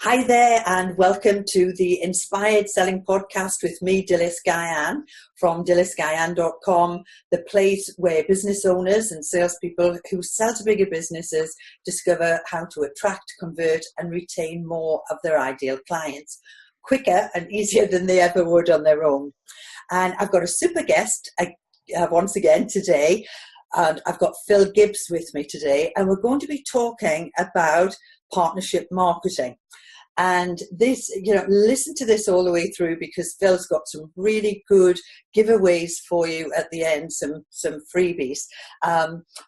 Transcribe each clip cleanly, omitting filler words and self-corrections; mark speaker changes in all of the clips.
Speaker 1: Hi there, and welcome to the Inspired Selling Podcast with me, Dylis Guyan, from DylisGuyan.com, the place where business owners and salespeople who sell to bigger businesses discover how to attract, convert, and retain more of their ideal clients quicker and easier than they ever would on their own. And I've got a super guest once again today, and I've got Phil Gibbs with me today, and we're going to be talking about partnership marketing. And this, listen to this all the way through, because Phil's got some really good giveaways for you at the end, some freebies.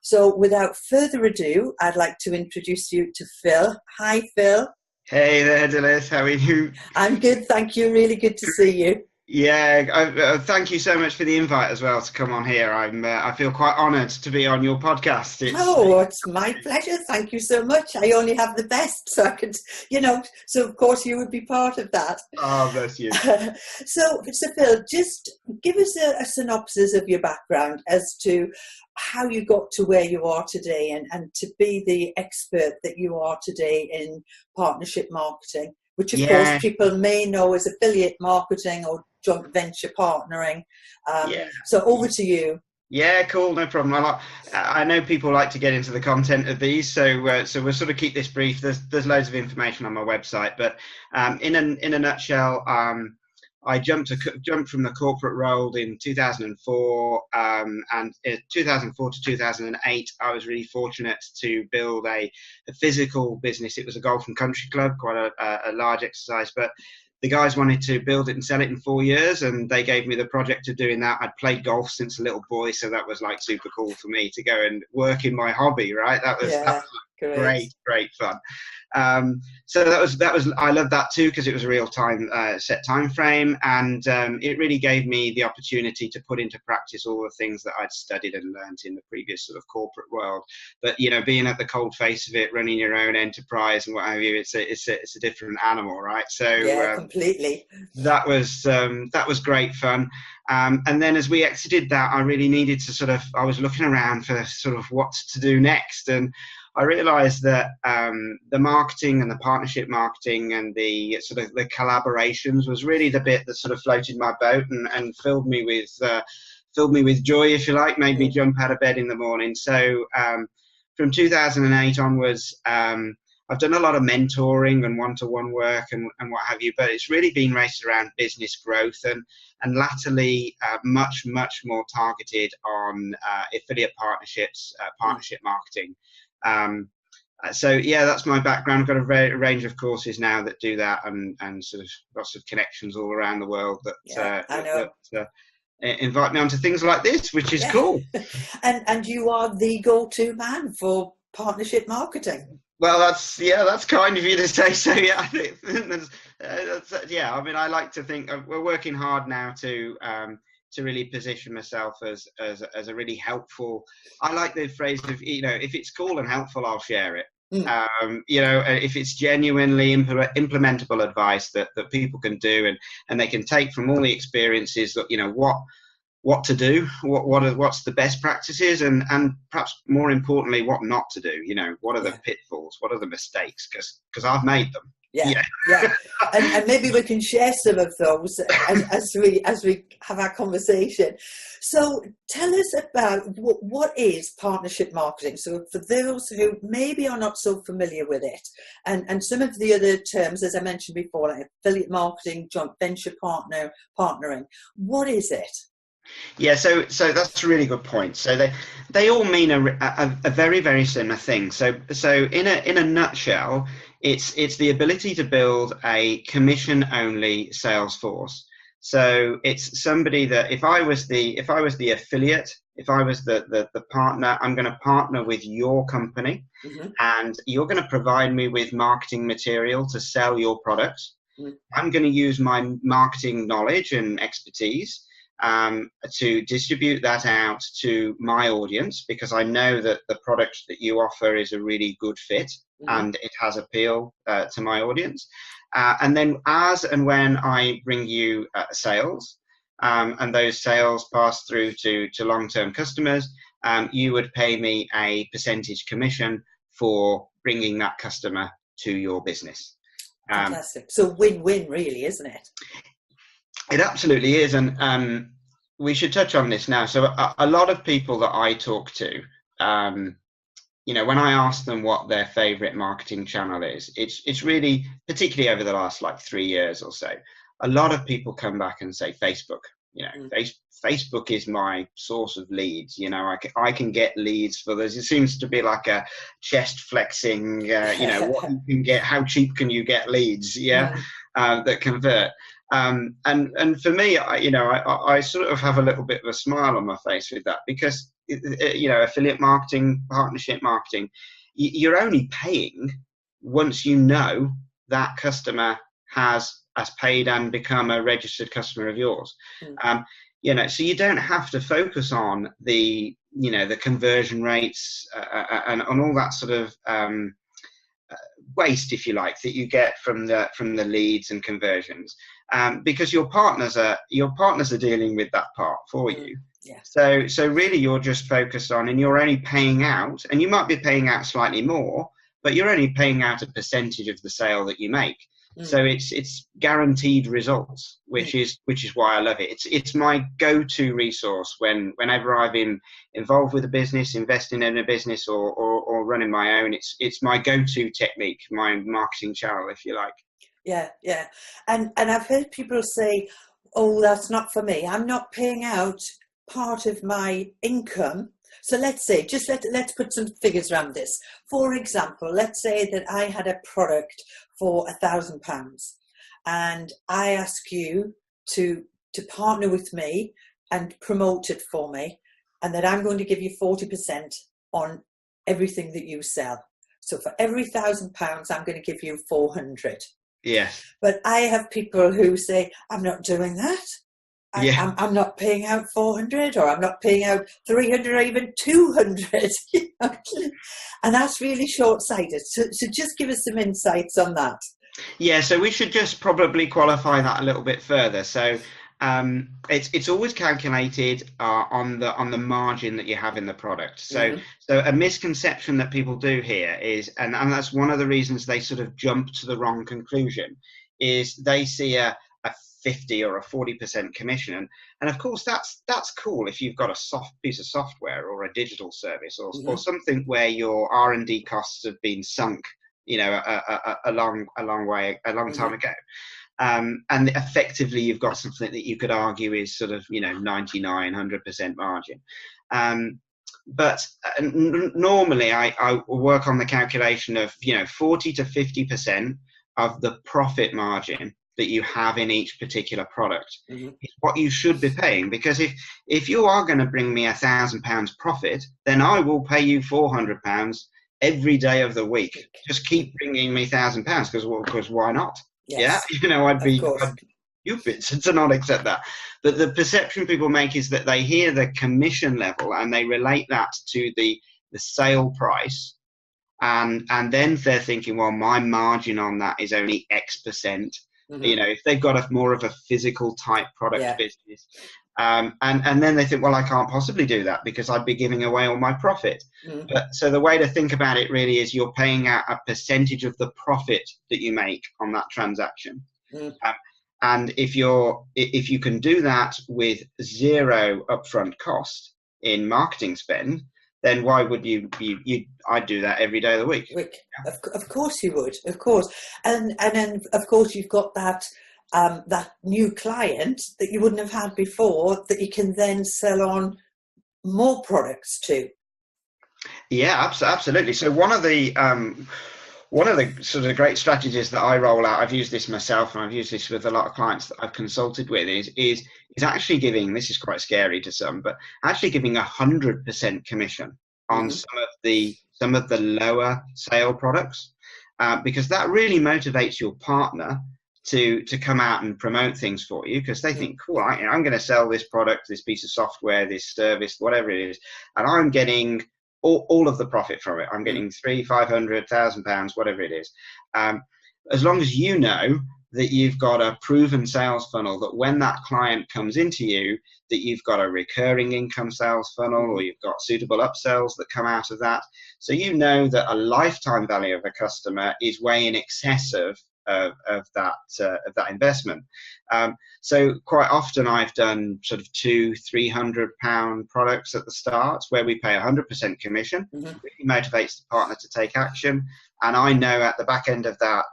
Speaker 1: So without further ado, I'd like to introduce you to Phil. Hi, Phil.
Speaker 2: Hey there, Dylis. How are you?
Speaker 1: I'm good, thank you. Really good to see you.
Speaker 2: Yeah, thank you so much for the invite as well to come on here. I feel quite honoured to be on your podcast.
Speaker 1: It's my pleasure. Thank you so much. I only have the best, so I could, so of course you would be part of that.
Speaker 2: Oh, bless you.
Speaker 1: So Phil, just give us a synopsis of your background as to how you got to where you are today and to be the expert that you are today in partnership marketing, which of course people may know as affiliate marketing or joint venture partnering. So over to you.
Speaker 2: Yeah, cool, no problem. I know people like to get into the content of these, so we'll sort of keep this brief. There's loads of information on my website, but in a nutshell, I jumped from the corporate role in 2004, and in 2004 to 2008, I was really fortunate to build a physical business. It was a golf and country club, quite a large exercise, but the guys wanted to build it and sell it in 4 years, and they gave me the project of doing that. I'd played golf since a little boy, so that was like super cool for me to go and work in my hobby, right? That was great fun. So that was I loved that too, because it was a real set time frame, and it really gave me the opportunity to put into practice all the things that I'd studied and learned in the previous sort of corporate world. But being at the cold face of it, running your own enterprise and what have you, it's a different animal, right? So
Speaker 1: completely.
Speaker 2: That was great fun. And then as we exited that, I really needed to I was looking around for sort of what to do next, and I realized that the marketing and the partnership marketing and the sort of the collaborations was really the bit that sort of floated my boat and filled me with joy, if you like, made me jump out of bed in the morning. So from 2008 onwards, I've done a lot of mentoring and one-to-one work and what have you, but it's really been raced around business growth and latterly much more targeted on affiliate partnerships, partnership marketing. So that's my background. I've got a range of courses now that do that, and sort of lots of connections all around the world that invite me onto things like this, which is cool.
Speaker 1: And you are the go-to man for partnership marketing.
Speaker 2: Well, that's kind of you to say so. Yeah, I think I mean, I like to think we're working hard now to really position myself as a really helpful. I like the phrase of, if it's cool and helpful, I'll share it. If it's genuinely implementable advice that people can do and they can take from all the experiences that, what to do, what's the best practices, and perhaps more importantly, what not to do. What are the pitfalls, what are the mistakes, because I've made them.
Speaker 1: And maybe we can share some of those as we have our conversation. So tell us about what is partnership marketing. So for those who maybe are not so familiar with it, and some of the other terms, as I mentioned before, like affiliate marketing, joint venture partnering, what is it?
Speaker 2: Yeah, so that's a really good point. So they all mean a very, very similar thing. So in a nutshell, it's the ability to build a commission-only sales force. So it's somebody that if I was the affiliate, if I was the partner, I'm going to partner with your company, and you're going to provide me with marketing material to sell your product. I'm going to use my marketing knowledge and expertise to distribute that out to my audience, because I know that the product that you offer is a really good fit and it has appeal to my audience. And then as and when I bring you sales, and those sales pass through to long-term customers, you would pay me a percentage commission for bringing that customer to your business.
Speaker 1: Fantastic. So win-win, really, isn't it?
Speaker 2: It absolutely is, and we should touch on this now. So a lot of people that I talk to, when I ask them what their favorite marketing channel is, it's really, particularly over the last like 3 years or so, a lot of people come back and say Facebook. Facebook is my source of leads. I can get leads for this. It seems to be like a chest flexing, what you can get, how cheap can you get leads, that convert. And for me, I sort of have a little bit of a smile on my face with that, because, affiliate marketing, partnership marketing, you're only paying once you know that customer has paid and become a registered customer of yours. So you don't have to focus on the conversion rates and on all that sort of waste, if you like, that you get from the leads and conversions, because your partners are dealing with that part for you.
Speaker 1: Yeah.
Speaker 2: So really, you're just focused on, and you're only paying out, and you might be paying out slightly more, but you're only paying out a percentage of the sale that you make. So it's guaranteed results, which is why I love it. It's my go-to resource whenever I've been involved with a business, investing in a business, or running my own. It's my go-to technique, my marketing channel, if you like. Yeah.
Speaker 1: And I've heard people say, "Oh, that's not for me. I'm not paying out part of my income." So let's say, let's put some figures around this. For example, let's say that I had a product for £1,000, and I ask you to partner with me and promote it for me, and that I'm going to give you 40% on everything that you sell. So for every £1,000, I'm going to give you 400.
Speaker 2: Yes.
Speaker 1: But I have people who say, "I'm not doing that. I'm not paying out 400, or I'm not paying out 300, or even 200. And that's really short-sighted. So just give us some insights on that.
Speaker 2: Yeah, so we should just probably qualify that a little bit further. So it's always calculated on the margin that you have in the product. So a misconception that people do here is, and that's one of the reasons they sort of jump to the wrong conclusion, is they see a 50 or a 40% commission, and of course that's cool if you've got a soft piece of software or a digital service or something where your R&D costs have been sunk a long time ago, and effectively you've got something that you could argue is sort of 99-100% margin, but normally I work on the calculation of 40 to 50% of the profit margin that you have in each particular product is what you should be paying. Because if you are going to bring me £1,000 profit, then I will pay you £400 every day of the week. Just keep bringing me £1,000 because why not?
Speaker 1: Yes.
Speaker 2: Yeah, I'd be stupid to not accept that. But the perception people make is that they hear the commission level and they relate that to the sale price, and then they're thinking, well, my margin on that is only X%. If they've got more of a physical type product business, and then they think, well, I can't possibly do that because I'd be giving away all my profit. But so the way to think about it really is you're paying out a percentage of the profit that you make on that transaction. And if you can do that with zero upfront cost in marketing spend, then why would I'd do that every day of the week.
Speaker 1: Of course you would, of course. And then, of course, you've got that new client that you wouldn't have had before that you can then sell on more products to.
Speaker 2: Yeah, absolutely. So one of the sort of great strategies that I roll out, I've used this myself and I've used this with a lot of clients that I've consulted with, is actually giving, this is quite scary to some, but actually giving 100% commission on some of the lower sale products, because that really motivates your partner to come out and promote things for you, because they think, cool, I'm going to sell this product, this piece of software, this service, whatever it is, and I'm getting all of the profit from it. I'm getting £300, £500, £1,000, whatever it is. As long as you know that you've got a proven sales funnel, that when that client comes into you, that you've got a recurring income sales funnel, or you've got suitable upsells that come out of that. So you know that a lifetime value of a customer is way in excess of that investment. So quite often I've done sort of £200-300 products at the start where we pay 100% commission.
Speaker 1: Mm-hmm.
Speaker 2: Really motivates the partner to take action. And I know at the back end of that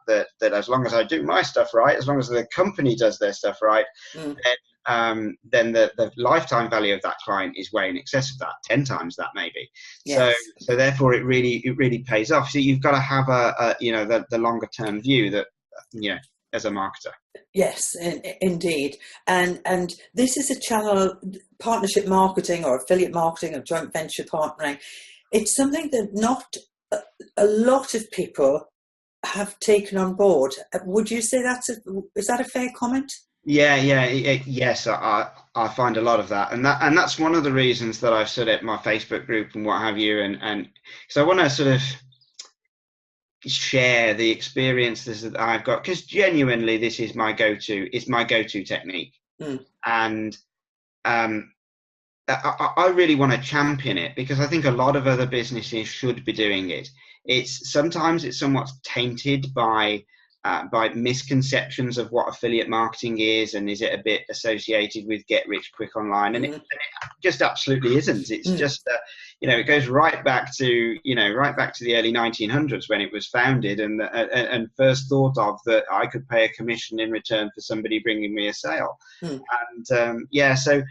Speaker 2: as long as I do my stuff right, as long as the company does their stuff right, then the lifetime value of that client is way in excess of that, 10 times that maybe. Yes. So therefore it really pays off. So you've got to have the longer term view that, as a marketer.
Speaker 1: Yes, indeed. And this is a channel, partnership marketing or affiliate marketing or joint venture partnering. It's something that not a lot of people have taken on board. Would you say is that a fair comment?
Speaker 2: Yes, I find a lot of that, and that's one of the reasons that I've set up my Facebook group and what have you, and so I want to sort of share the experiences that I've got, because genuinely this is my go-to. It's my go-to technique, and I really want to champion it because I think a lot of other businesses should be doing it. Sometimes it's somewhat tainted by misconceptions of what affiliate marketing is, and is it a bit associated with get rich quick online, and it just absolutely isn't. It's just it goes right back to the early 1900s when it was founded and first thought of that I could pay a commission in return for somebody bringing me a sale. And so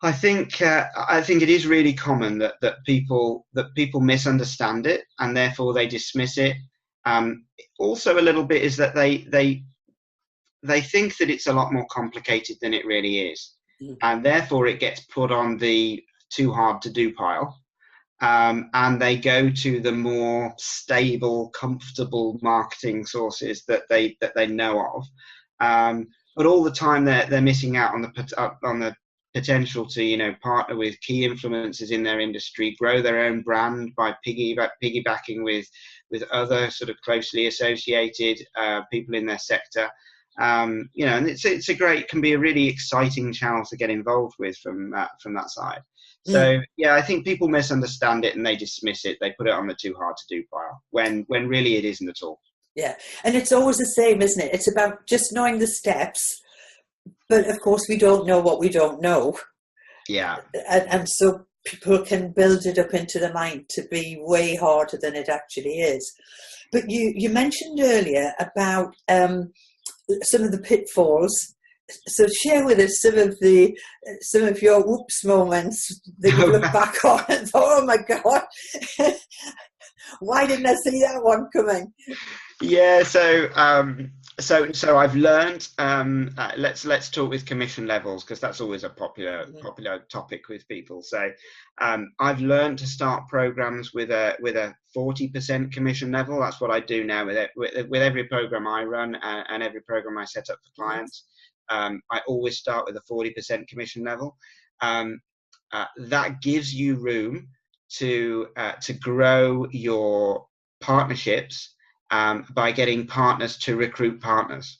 Speaker 2: I think it is really common that people misunderstand it and therefore they dismiss it. Also, a little bit is that they think that it's a lot more complicated than it really is, and therefore it gets put on the too hard to do pile, and they go to the more stable, comfortable marketing sources that they know of, but all the time they're missing out on the potential to partner with key influencers in their industry, grow their own brand by piggybacking with other sort of closely associated people in their sector, and can be a really exciting channel to get involved with from that side. So I think people misunderstand it and they dismiss it. They put it on the too hard to do pile when really it isn't at all.
Speaker 1: Yeah, and it's always the same, isn't it? It's about just knowing the steps. But of course, we don't know what we don't know.
Speaker 2: Yeah.
Speaker 1: And so people can build it up into the mind to be way harder than it actually is. But you mentioned earlier about some of the pitfalls. So share with us some of your whoops moments that you look back on and thought, oh my God, why didn't I see that one coming?
Speaker 2: Yeah, so I've learned. Let's talk with commission levels, because that's always a popular topic with people. So I've learned to start programs with a 40% commission level. That's what I do now with every program I run and every program I set up for clients. I always start with a 40% commission level. That gives you room to grow your partnerships by getting partners to recruit partners.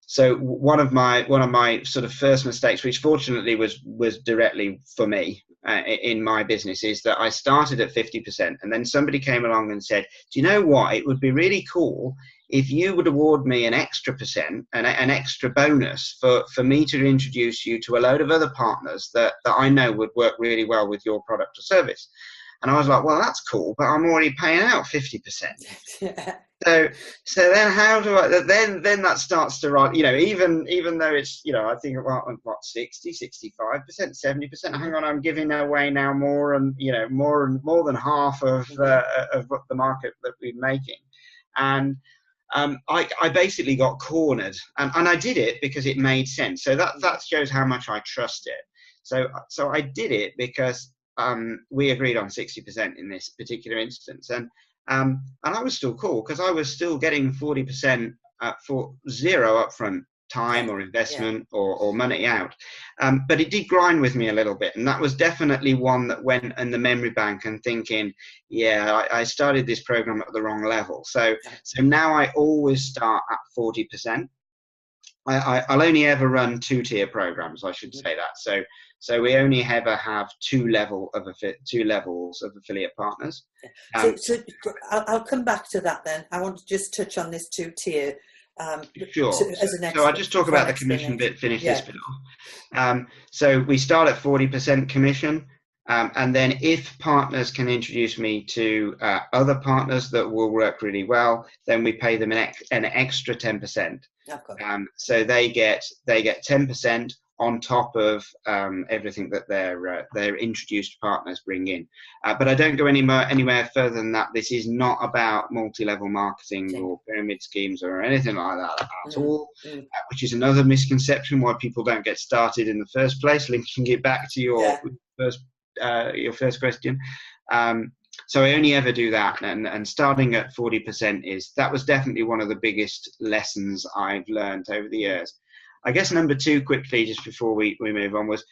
Speaker 2: So one of my sort of first mistakes, which fortunately was directly for me in my business, is that I started at 50%, and then somebody came along and said, do you know what, it would be really cool if you would award me an extra percent, an extra bonus for me to introduce you to a load of other partners that I know would work really well with your product or service. And I was like, well, that's cool, but I'm already paying out 50%. Yeah. So then how do I, then that starts to write, even though it's, I think about what, 60, 65%, 70%, hang on, I'm giving away now more and, more than half of what the market that we're making. And I basically got cornered, and I did it because it made sense. So that shows how much I trust it. So I did it because we agreed on 60% in this particular instance, and I was still cool because I was still getting 40% for zero upfront time or investment or money out. But it did grind with me a little bit, and that was definitely one that went in the memory bank and thinking, I started this program at the wrong level. So now I always start at 40%. I'll only ever run 2-tier programs, I should say that. So we only ever have two levels of affiliate partners.
Speaker 1: So I'll come back to that then. I want to just touch on this two-tier.
Speaker 2: Sure. So I'll just talk about the commission bit, finish this bit off. So we start at 40% commission. And then if partners can introduce me to other partners that will work really well, then we pay them an extra 10%. So they get 10% on top of everything that their introduced partners bring in. But I don't go anywhere further than that. This is not about multi-level marketing or pyramid schemes or anything like that at all, which is another misconception why people don't get started in the first place, linking it back to your first question. So I only ever do that, and starting at 40% that was definitely one of the biggest lessons I've learned over the years. I guess number two, quickly, just before we move on, was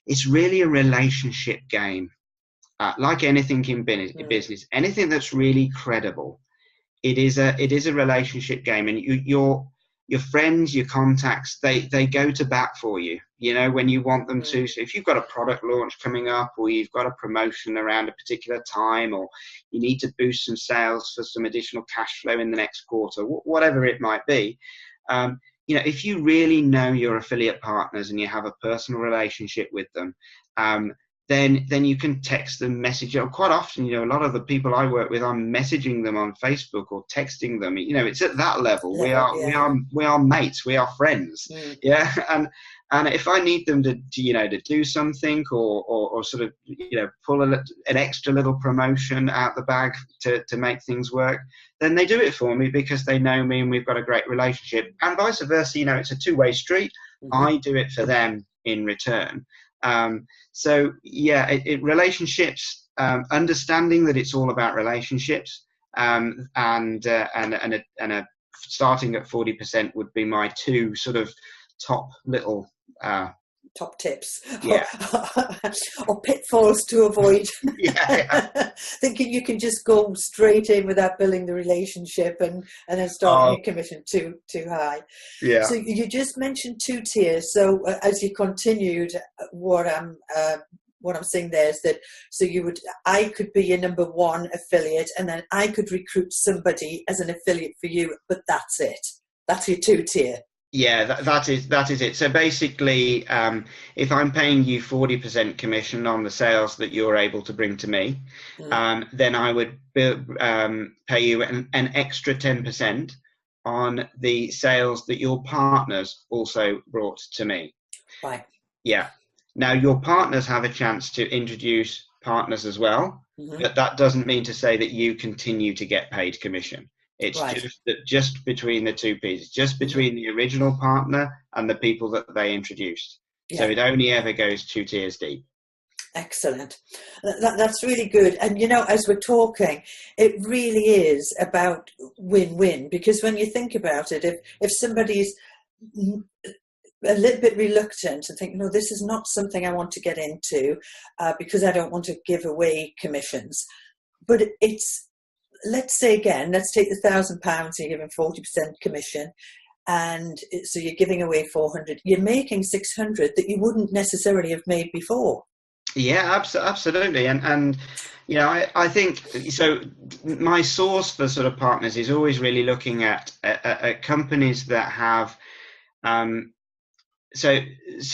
Speaker 2: it's really a relationship game. Like anything in business, anything that's really credible, it is a relationship game, and your friends, your contacts, they go to bat for you, when you want them to. So if you've got a product launch coming up, or you've got a promotion around a particular time, or you need to boost some sales for some additional cash flow in the next quarter, whatever it might be, if you really know your affiliate partners and you have a personal relationship with them, then you can text them, message. Quite often, a lot of the people I work with, I'm messaging them on Facebook or texting them. It's at that level. We are mates. We are friends. And if I need them to do something or sort of pull an extra little promotion out the bag to make things work, then they do it for me because they know me and we've got a great relationship. And vice versa, it's a two-way street. I do it for them in return. Relationships, understanding that it's all about relationships, and starting at 40% would be my two sort of top little
Speaker 1: top tips or pitfalls to avoid. Thinking you can just go straight in without building the relationship and then starting a commission too high. So you just mentioned two tiers. So as you continued, what I'm saying there is that I could be your number one affiliate, and then I could recruit somebody as an affiliate for you, but that's it. That's your two tier.
Speaker 2: Yeah, that is it. So basically, if I'm paying you 40% commission on the sales that you're able to bring to me, then I would pay you an extra 10% on the sales that your partners also brought to me.
Speaker 1: Right.
Speaker 2: Yeah. Now, your partners have a chance to introduce partners as well, but that doesn't mean to say that you continue to get paid commission. It's just between the two pieces, just between the original partner and the people that they introduced. So it only ever goes 2 tiers deep.
Speaker 1: Excellent. That's really good. And, as we're talking, it really is about win-win, because when you think about it, if somebody's a little bit reluctant and think, no, this is not something I want to get into because I don't want to give away commissions, but let's say again, let's take the £1,000, you're giving 40% commission, and so you're giving away 400. You're making 600 that you wouldn't necessarily have made before.
Speaker 2: Yeah, absolutely. And I think so. My source for sort of partners is always really looking at companies that have. So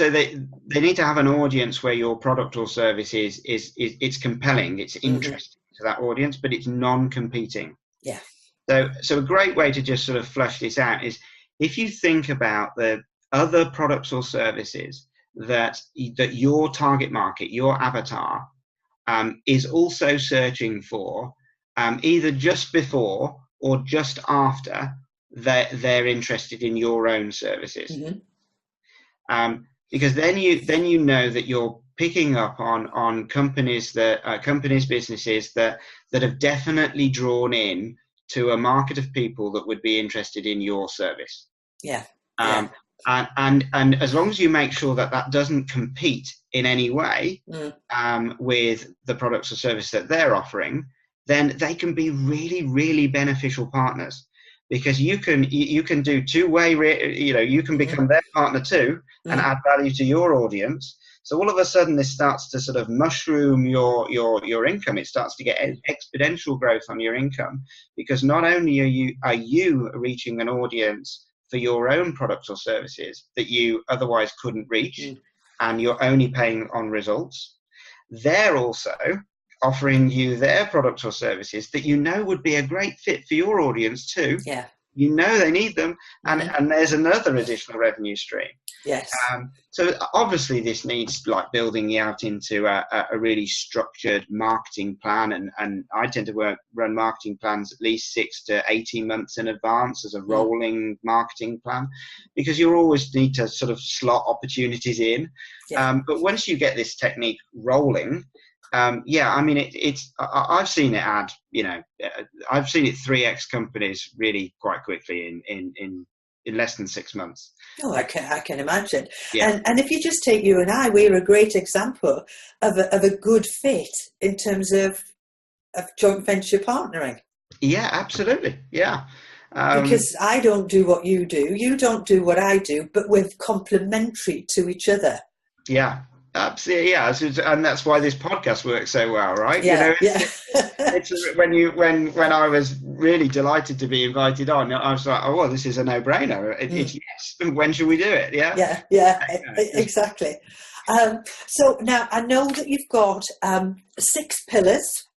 Speaker 2: they need to have an audience where your product or service is it's compelling, it's interesting to that audience, but it's non-competing.
Speaker 1: Yeah.
Speaker 2: So a great way to just sort of flush this out is if you think about the other products or services that your target market, your avatar, is also searching for, either just before or just after they're interested in your own services. Because then you know that you're picking up on companies businesses that have definitely drawn in to a market of people that would be interested in your service. And as long as you make sure that doesn't compete in any way with the products or services that they're offering, then they can be really, really beneficial partners. Because you can do two-way, you can become their partner too and add value to your audience. So all of a sudden, this starts to sort of mushroom your income. It starts to get exponential growth on your income, because not only are you reaching an audience for your own products or services that you otherwise couldn't reach, and you're only paying on results, they're also offering you their products or services that you know would be a great fit for your audience too.
Speaker 1: Yeah.
Speaker 2: You know they need them, and there's another additional revenue stream.
Speaker 1: Yes.
Speaker 2: So obviously this needs like building out into a really structured marketing plan, and I tend to run marketing plans at least 6 to 18 months in advance as a rolling marketing plan, because you always need to sort of slot opportunities in.
Speaker 1: Yeah.
Speaker 2: But once you get this technique rolling, I mean, I've seen it add, I've seen it 3x companies really quite quickly in less than 6 months.
Speaker 1: Oh, I can imagine.
Speaker 2: Yeah.
Speaker 1: And if you just take you and I, we're a great example of a good fit in terms of joint venture partnering.
Speaker 2: Yeah, absolutely. Yeah.
Speaker 1: Because I don't do what you do, you don't do what I do, but we're complementary to each other.
Speaker 2: Yeah. Absolutely, yeah, and that's why this podcast works so well, right?
Speaker 1: Yeah,
Speaker 2: It's when I was really delighted to be invited on, I was like, oh, well, this is a no-brainer. It's yes. When should we do it?
Speaker 1: Yeah, exactly. So now I know that you've got 6 pillars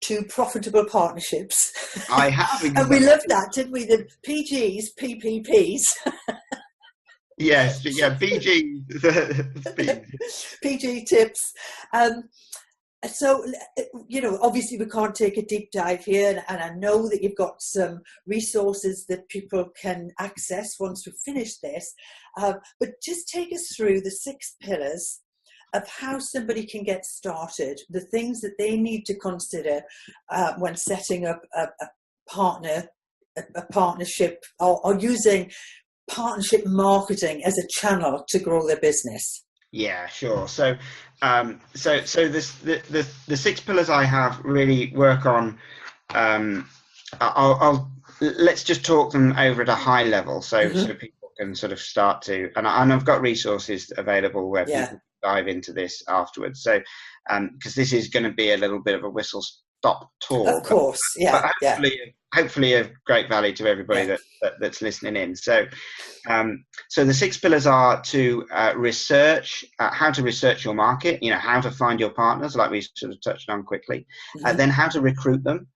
Speaker 1: to profitable partnerships.
Speaker 2: I have, exactly.
Speaker 1: And we loved that, didn't we? The PGs, PPPs.
Speaker 2: Yes, yeah, PG
Speaker 1: tips. So, obviously we can't take a deep dive here, and I know that you've got some resources that people can access once we finish this. But just take us through the 6 pillars of how somebody can get started, the things that they need to consider when setting up a partnership or using partnership marketing as a channel to grow their business.
Speaker 2: Yeah, sure. So the 6 pillars I have really work on. Let's just talk them over at a high level, so people can sort of start to. And I've got resources available where people dive into this afterwards. So because this is going to be a little bit of a whistle stop tour,
Speaker 1: of course,
Speaker 2: but hopefully of great value to everybody that's listening in. So the 6 pillars are to research, how to research your market, how to find your partners, like we sort of touched on quickly, then how to recruit them,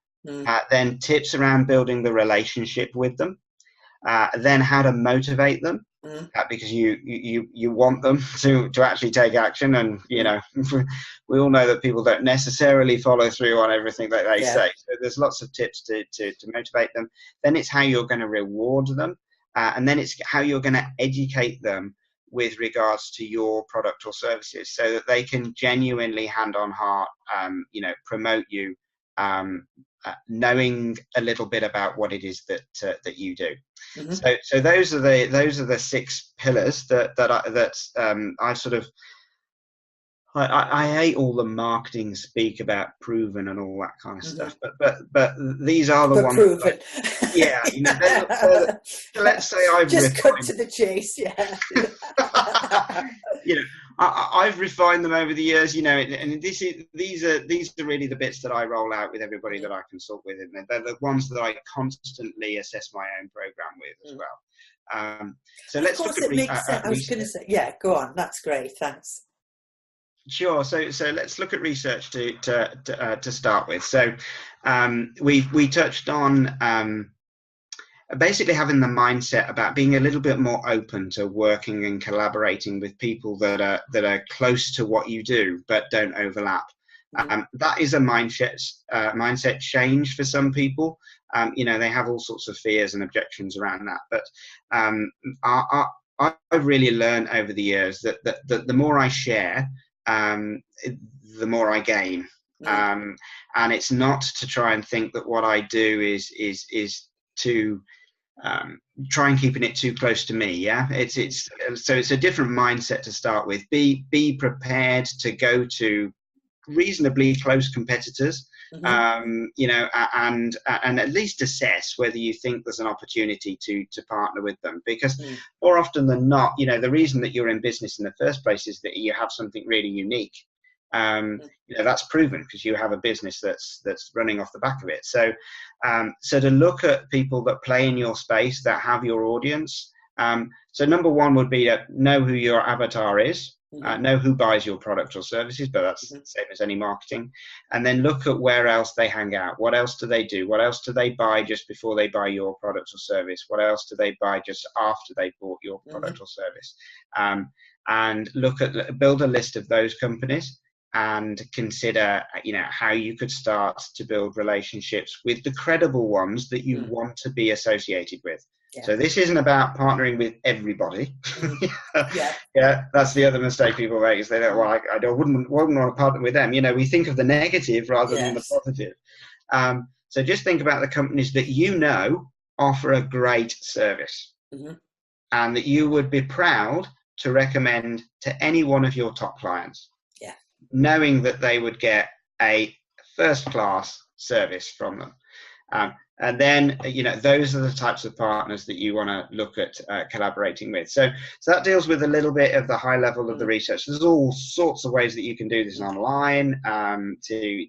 Speaker 2: then tips around building the relationship with them, then how to motivate them, because you want them to actually take action, and we all know that people don't necessarily follow through on everything that they say. So there's lots of tips to motivate them. Then it's how you're going to reward them, and then it's how you're going to educate them with regards to your product or services, so that they can genuinely, hand on heart, promote you, knowing a little bit about what it is that you do. So those are the 6 pillars that I sort of. I hate all the marketing speak about proven and all that kind of stuff, but these are the ones.
Speaker 1: Proven.
Speaker 2: Let's say I've
Speaker 1: just cut to the chase.
Speaker 2: I've refined them over the years, and these are really the bits that I roll out with everybody that I consult with, and they're the ones that I constantly assess my own program with as well. So let's look at
Speaker 1: sense. I was going to say, go on. That's great. Thanks.
Speaker 2: Sure. So let's look at research to start with. So we touched on basically having the mindset about being a little bit more open to working and collaborating with people that are close to what you do but don't overlap. That is a mindset change for some people. They have all sorts of fears and objections around that. But I've really learned over the years that the more I share, the more I gain. And it's not to try and think that what I do is to try and keeping it too close to me. So it's a different mindset to start with. Be prepared to go to reasonably close competitors you know, and at least assess whether you think there's an opportunity to partner with them, because more often than not, you know, the reason that you're in business in the first place is that you have something really unique. You know, that's proven because you have a business that's running off the back of it. So so to look at people that play in your space, that have your audience. So number one would be to know who your avatar is. Know who buys your product or services, but that's the same as any marketing. And then look at where else they hang out. What else do they do? What else do they buy just before they buy your product or service? What else do they buy just after they bought your product or service? And build a list of those companies and consider, you know, how you could start to build relationships with the credible ones that you want to be associated with. Yeah. So this isn't about partnering with everybody. Yeah, that's the other mistake people make, is they don't. Well, I wouldn't want to partner with them. You know, we think of the negative rather than the positive. So just think about the companies that you know offer a great service, and that you would be proud to recommend to any one of your top clients. Yeah, knowing that they would get a first-class service from them. And then, you know, those are the types of partners that you want to look at collaborating with. So that deals with a little bit of the high level of the research. There's all sorts of ways that you can do this online to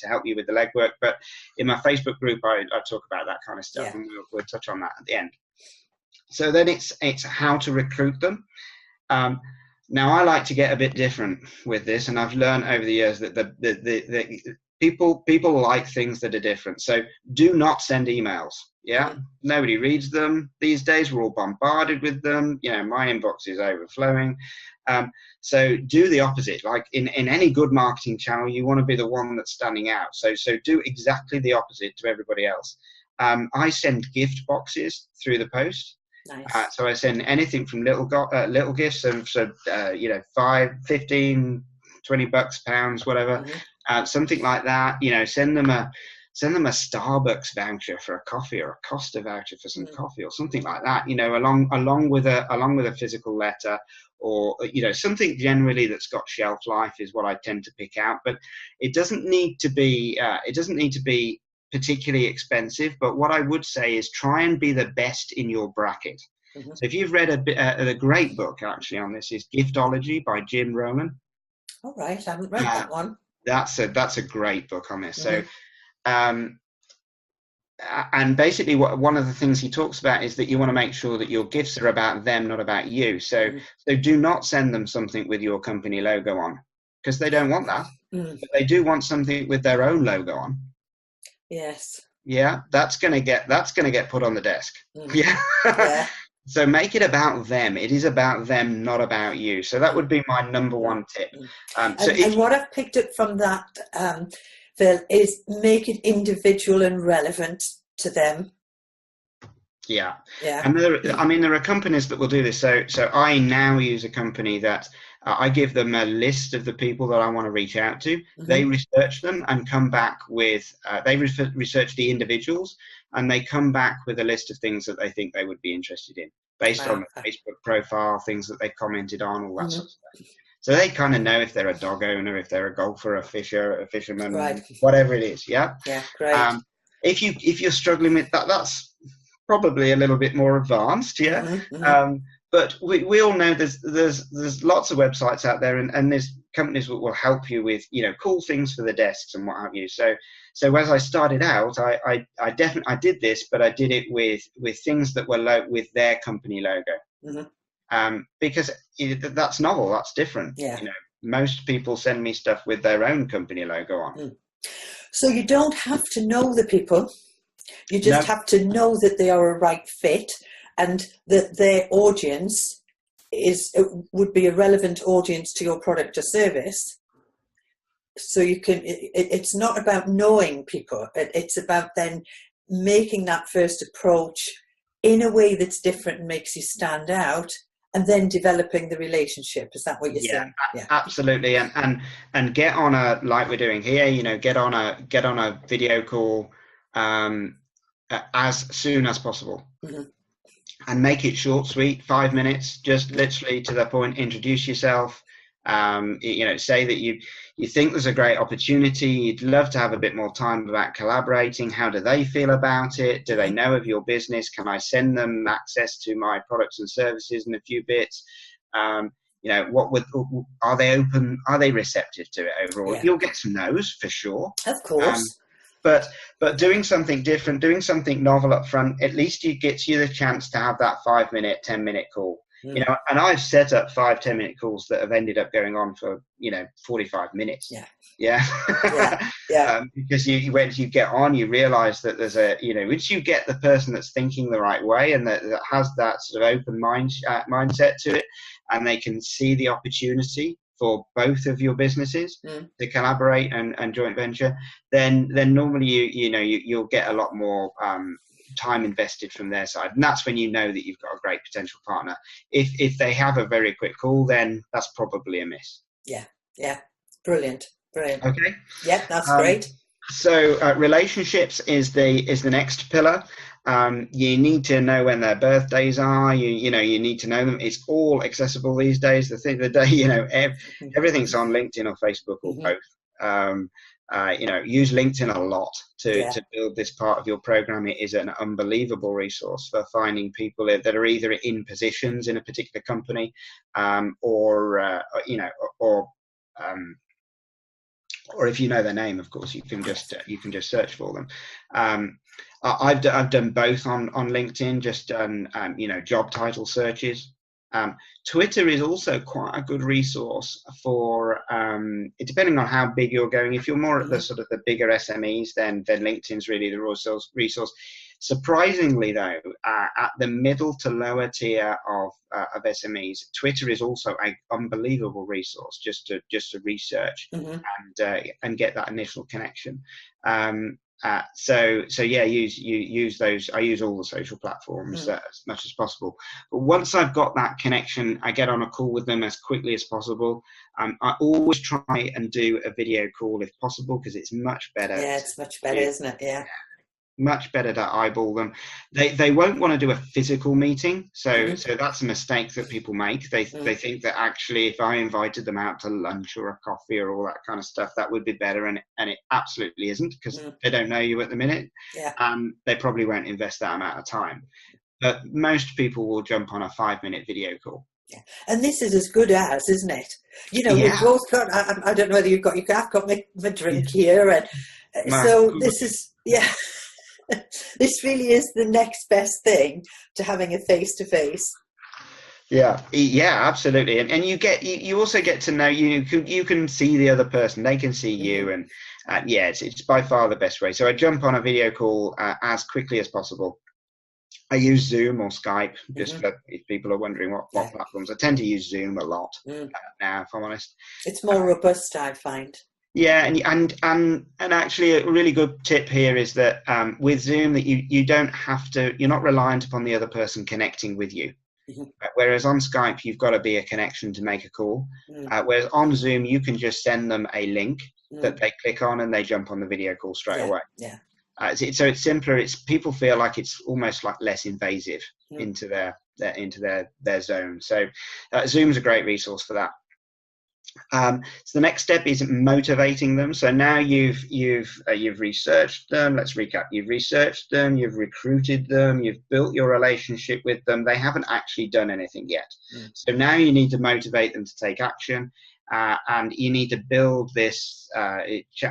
Speaker 2: help you with the legwork. But in my Facebook group, I talk about that kind of stuff, and we'll touch on that at the end. So then it's how to recruit them. Now, I like to get a bit different with this, and I've learned over the years that the people like things that are different. So do not send emails. Yeah, nobody reads them these days. We're all bombarded with them. You know, my inbox is overflowing. So do the opposite. Like in any good marketing channel, you want to be the one that's standing out. So do exactly the opposite to everybody else. I send gift boxes through the post. Nice. So I send anything from little gifts, so you know, 5, 15, $20, pounds, whatever. Something like that. You know, send them a Starbucks voucher for a coffee, or a Costa voucher for some coffee, or something like that. You know, along with a physical letter, or, you know, something generally that's got shelf life is what I tend to pick out. But it doesn't need to be particularly expensive. But what I would say is try and be the best in your bracket. So if you've read a great book actually on this, is Giftology by Jim Rohn.
Speaker 1: All right, I haven't read that one.
Speaker 2: That's a great book on this. So, and basically, one of the things he talks about is that you want to make sure that your gifts are about them, not about you. So do not send them something with your company logo on, because they don't want that. But they do want something with their own logo on. Yes. Yeah, that's gonna get put on the desk. Yeah. So make it about them. It is about them, not about you. So that would be my number one tip.
Speaker 1: And what I've picked up from that, Phil, is make it individual and relevant to them.
Speaker 2: Yeah. And there are companies that will do this. So I now use a company that I give them a list of the people that I want to reach out to. They research them and come back with, they research the individuals, and they come back with a list of things that they think they would be interested in, based on the Facebook profile, things that they commented on, all that sort of stuff. So they kind of know if they're a dog owner, if they're a golfer, a fisherman, whatever it is. Yeah. Yeah. Great. If you're struggling with that, that's probably a little bit more advanced. Yeah. But we all know there's lots of websites out there, and there's companies that will help you with, you know, cool things for the desks and what have you. So as I started out, I definitely did this, but I did it with things that were with their company logo. Because that's novel, that's different. Yeah. You know, most people send me stuff with their own company logo on.
Speaker 1: So you don't have to know the people. You just have to know that they are a right fit, and that their audience would be a relevant audience to your product or service. So you can, it's not about knowing people. It's about then making that first approach in a way that's different and makes you stand out, and then developing the relationship. Is that what you're saying?
Speaker 2: Yeah, absolutely. And get on like we're doing here, you know, get on a video call as soon as possible. And make it short, sweet, 5 minutes, just literally to the point. Introduce yourself, Say that you think there's a great opportunity, you'd love to have a bit more time about collaborating. How do they feel about it? Do they know of your business? Can I send them access to my products and services and a few bits? Are they open? Are they receptive to it overall?
Speaker 1: Yeah.
Speaker 2: You'll get some no's for sure.
Speaker 1: Of course.
Speaker 2: But doing something different, doing something novel up front, at least it gets you the chance to have that 5-minute, 10-minute call. And I've set up 5-10-minute calls that have ended up going on for 45 minutes. Because once you get on, you realize that there's once you get the person that's thinking the right way and that has that sort of open mindset to it, and they can see the opportunity for both of your businesses to collaborate and joint venture, then normally you'll get a lot more time invested from their side, and that's when you know that you've got a great potential partner. If they have a very quick call, then that's probably a miss.
Speaker 1: Yeah, brilliant.
Speaker 2: Okay,
Speaker 1: that's great.
Speaker 2: So relationships is the next pillar. You need to know when their birthdays are. You need to know them. It's all accessible these days. Everything's on LinkedIn or Facebook or both. Use LinkedIn a lot to build this part of your program. It is an unbelievable resource for finding people that are either in positions in a particular company, or if you know their name, of course, you can just search for them. I've done both on LinkedIn, just done job title searches. Twitter is also quite a good resource for depending on how big you're going. If you're more at the sort of the bigger SMEs, then LinkedIn's really the resource. Surprisingly, though, at the middle to lower tier of SMEs, Twitter is also an unbelievable resource just to research and get that initial connection. Use those. I use all the social platforms as much as possible. But once I've got that connection, I get on a call with them as quickly as possible. I always try and do a video call if possible, because it's much better.
Speaker 1: Yeah, it's much better, isn't it? Yeah.
Speaker 2: Much better to eyeball them. They won't want to do a physical meeting, so that's a mistake that people make. They think that actually if I invited them out to lunch or a coffee or all that kind of stuff, that would be better, and it absolutely isn't, because they don't know you at the minute, and they probably won't invest that amount of time. But most people will jump on a 5-minute video call.
Speaker 1: Yeah, and this is as good as, isn't it? We've both got. I don't know whether you've got. I've got my drink here, and so this is This really is the next best thing to having a face-to-face.
Speaker 2: Yeah, absolutely, and you also get to know you can see the other person, they can see you, and it's by far the best way. So I jump on a video call as quickly as possible. I use Zoom or Skype, just for if people are wondering what platforms. I tend to use Zoom a lot now, if I'm honest.
Speaker 1: It's more robust, I find.
Speaker 2: Yeah, and actually a really good tip here is that with Zoom, that you're not reliant upon the other person connecting with you. Whereas on Skype, you've got to be a connection to make a call. Whereas on Zoom, you can just send them a link that they click on and they jump on the video call straight away. Yeah. So it's simpler. People feel like it's almost like less invasive into their zone. So Zoom's a great resource for that. So the next step is motivating them. So now you've researched them. Let's recap. You've researched them, you've recruited them, you've built your relationship with them. They haven't actually done anything yet. So now you need to motivate them to take action, and you need to build this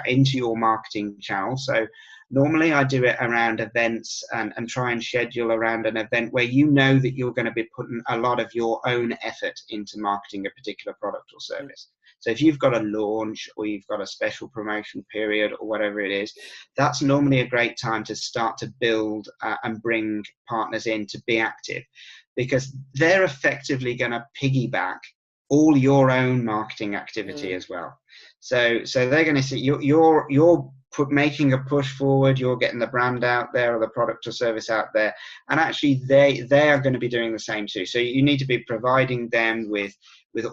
Speaker 2: into your marketing channel. So normally I do it around events and try and schedule around an event where you know that you're going to be putting a lot of your own effort into marketing a particular product or service. So if you've got a launch or you've got a special promotion period or whatever it is, that's normally a great time to start to build and bring partners in to be active, because they're effectively going to piggyback all your own marketing activity as well. So they're going to see you're making a push forward, you're getting the brand out there or the product or service out there, and actually they are going to be doing the same too. So you need to be providing them with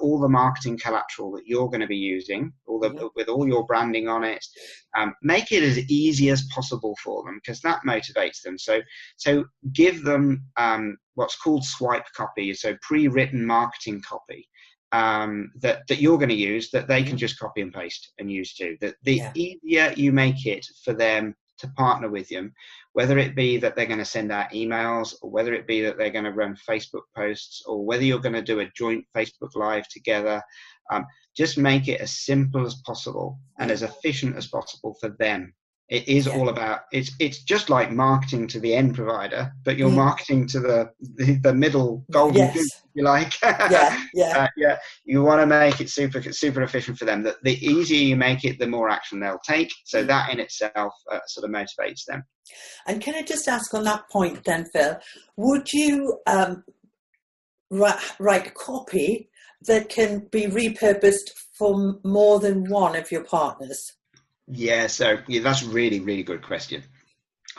Speaker 2: all the marketing collateral that you're going to be using, with all your branding on it. Make it as easy as possible for them, because that motivates them. So give them what's called swipe copy, so pre-written marketing copy. that you're going to use that they can just copy and paste and use too. That the
Speaker 1: Yeah.
Speaker 2: easier you make it for them to partner with you, whether it be that they're going to send out emails, or whether it be that they're going to run Facebook posts, or whether you're going to do a joint Facebook Live together, just make it as simple as possible and as efficient as possible for them. It is all about, it's just like marketing to the end provider, but you're marketing to the middle golden goose, if you like. You want to make it super efficient for them. The easier you make it, the more action they'll take. So that in itself sort of motivates them.
Speaker 1: And can I just ask on that point then, Phil, would you write copy that can be repurposed for more than one of your partners?
Speaker 2: Yeah, so that's a really, really good question.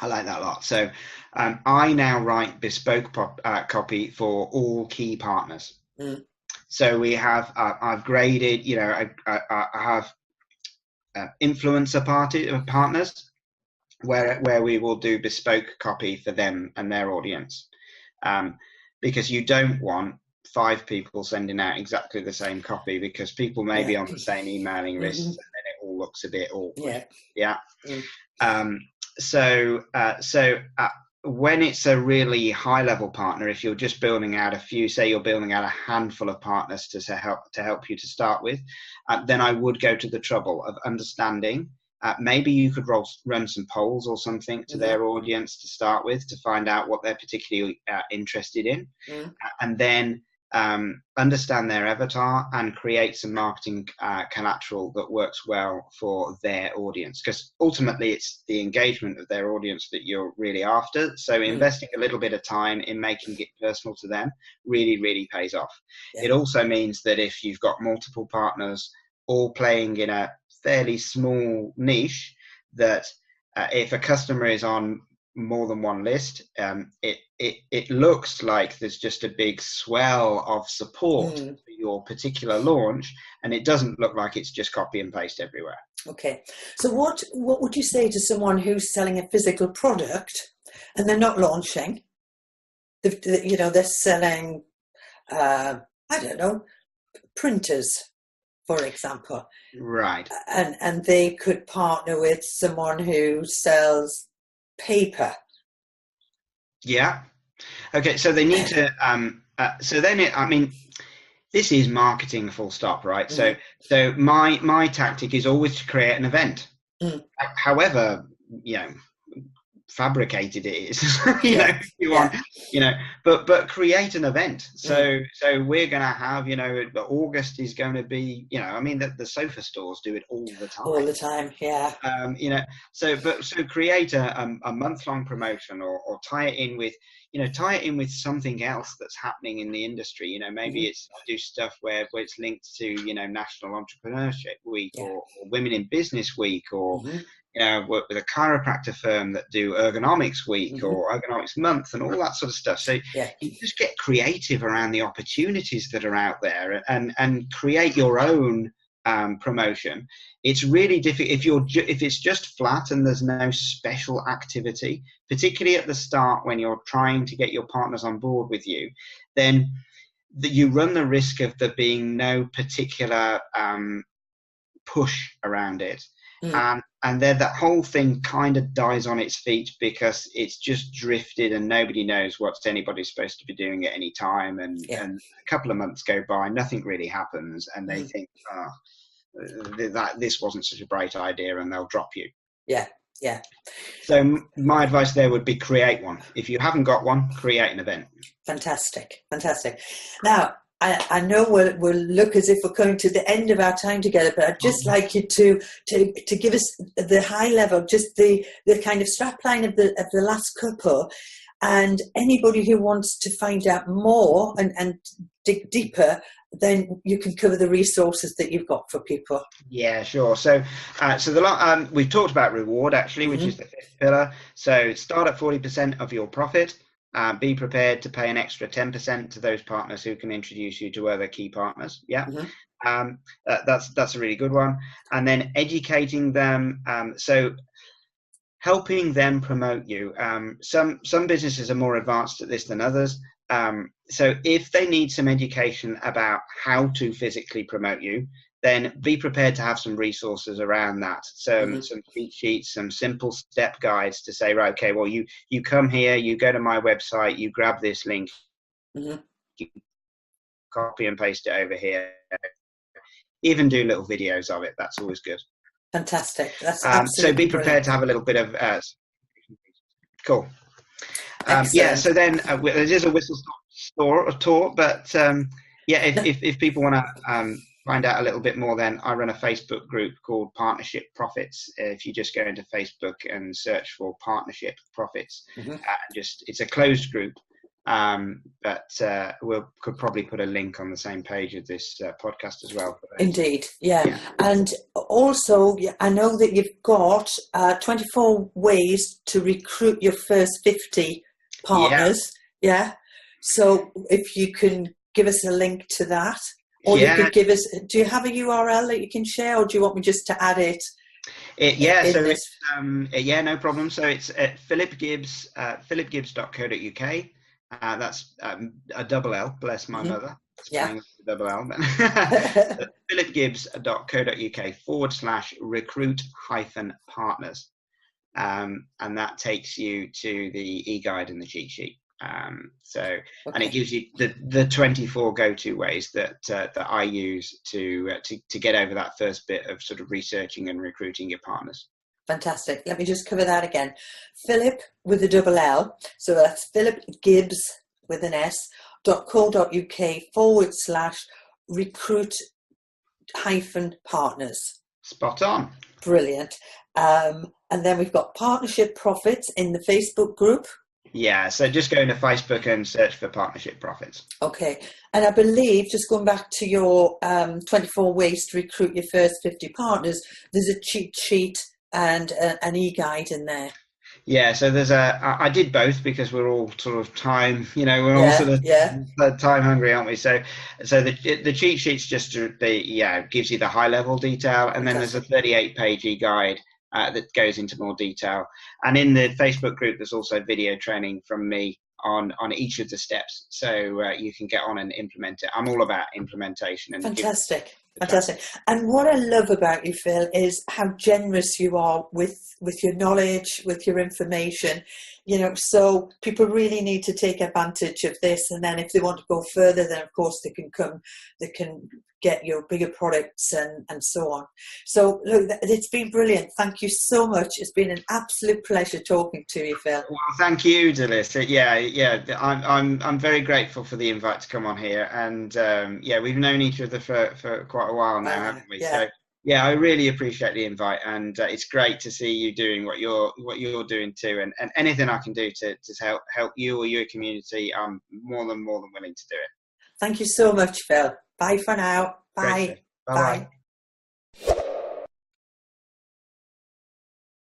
Speaker 2: I like that a lot. So I now write bespoke copy for all key partners. So we have, I've graded, I have influencer partners where we will do bespoke copy for them and their audience. Because you don't want 5 people sending out exactly the same copy, because people may be on the same emailing list, and then it all looks a bit awkward. So when it's a really high level partner, if you're just building out a few, say you're building out a handful of partners to help you to start with, then I would go to the trouble of understanding. Maybe you could run some polls or something to their audience to start with, to find out what they're particularly interested in, and then understand their avatar and create some marketing collateral that works well for their audience, because ultimately it's the engagement of their audience that you're really after. So investing a little bit of time in making it personal to them really, really pays off. It also means that if you've got multiple partners all playing in a fairly small niche, that if a customer is on more than one list, it looks like there's just a big swell of support for your particular launch, and it doesn't look like it's just copy and paste everywhere.
Speaker 1: Okay, so what would you say to someone who's selling a physical product and they're not launching? They're selling I don't know, printers, for example,
Speaker 2: right?
Speaker 1: And they could partner with someone who sells paper.
Speaker 2: Okay, so they need to so then this is marketing full stop, right? So my tactic is always to create an event, however fabricated it is. If you want, but create an event. So we're going to have, August is going to be, the sofa stores do it all the time. So create a month-long promotion, or tie it in with something else that's happening in the industry. Maybe it's do stuff where it's linked to National Entrepreneurship Week, or Women in Business Week, or work with a chiropractor firm that do Ergonomics Week or Ergonomics Month and all that sort of stuff. So you just get creative around the opportunities that are out there, and create your own promotion. It's really difficult if it's just flat and there's no special activity, particularly at the start when you're trying to get your partners on board with you. Then you run the risk of there being no particular push around it. And then that whole thing kind of dies on its feet, because it's just drifted and nobody knows what anybody's supposed to be doing at any time. And a couple of months go by, nothing really happens, and they think, that this wasn't such a great idea, and they'll drop you. So my advice there would be create one. If you haven't got one, create an event. Fantastic.
Speaker 1: Now, I know we'll look as if we're coming to the end of our time together, but I'd just like you to give us the high level, just the kind of strapline of the last couple, and anybody who wants to find out more and dig deeper, then you can cover the resources that you've got for people.
Speaker 2: Yeah, sure. So we've talked about reward, actually, which is the 5th pillar. So start at 40% of your profit. Be prepared to pay an extra 10% to those partners who can introduce you to other key partners. That's a really good one. And then educating them. So helping them promote you. Some businesses are more advanced at this than others. So if they need some education about how to physically promote you, then be prepared to have some resources around that. Some cheat sheets, some simple step guides to say, right, okay, well, you come here, you go to my website, you grab this link, you copy and paste it over here. Even do little videos of it. That's always good.
Speaker 1: Fantastic. That's absolutely
Speaker 2: so be prepared
Speaker 1: brilliant.
Speaker 2: to have a little bit of cool. So then there is a whistle stop tour, but if people want to find out a little bit more, then I run a Facebook group called Partnership Profits. If you just go into Facebook and search for Partnership Profits, it's a closed group, but could probably put a link on the same page of this podcast as well.
Speaker 1: Indeed, yeah. And also, I know that you've got 24 ways to recruit your first 50 partners. Yeah. So if you can give us a link to that, or you could give us, do you have a URL that you can share, or do you want me just to add it?
Speaker 2: It's no problem. So it's at philipgibbs, philipgibbs.co.uk. That's a double L, bless my mother.
Speaker 1: Yeah.
Speaker 2: Double L. philipgibbs.co.uk/recruit-partners. And that takes you to the e-guide and the cheat sheet. And it gives you the 24 go-to ways that I use to get over that first bit of sort of researching and recruiting your partners.
Speaker 1: Fantastic. Let me just cover that again. Philip with a double L. So that's Philip Gibbs with an s.co.uk/recruit-partners.
Speaker 2: Spot on.
Speaker 1: Brilliant. And then we've got Partnership Profits in the Facebook group.
Speaker 2: Yeah, so just go into Facebook and search for Partnership Profits.
Speaker 1: Okay. And I believe, just going back to your 24 ways to recruit your first 50 partners, there's a cheat sheet and an e-guide in there.
Speaker 2: Yeah, so I did both because we're all sort of time, we're all sort of time hungry, aren't we? So the cheat sheet's just gives you the high level detail, and then there's a 38-page e-guide that goes into more detail. And in the Facebook group, there's also video training from me on each of the steps, so you can get on and implement it. I'm all about implementation. And
Speaker 1: fantastic. And what I love about you, Phil, is how generous you are with your knowledge, with your information. So people really need to take advantage of this. And then if they want to go further, then of course they can get your bigger products and so on. So look, it's been brilliant. Thank you so much. It's been an absolute pleasure talking to you, Phil.
Speaker 2: Well, thank you, Dylis. I'm very grateful for the invite to come on here. And we've known each other for quite a while now, haven't we?
Speaker 1: Yeah.
Speaker 2: So I really appreciate the invite, and it's great to see you doing what you're doing too. And anything I can do to help you or your community, I'm more than willing to do it.
Speaker 1: Thank you so much, Phil. Bye for now. Bye.
Speaker 2: Bye.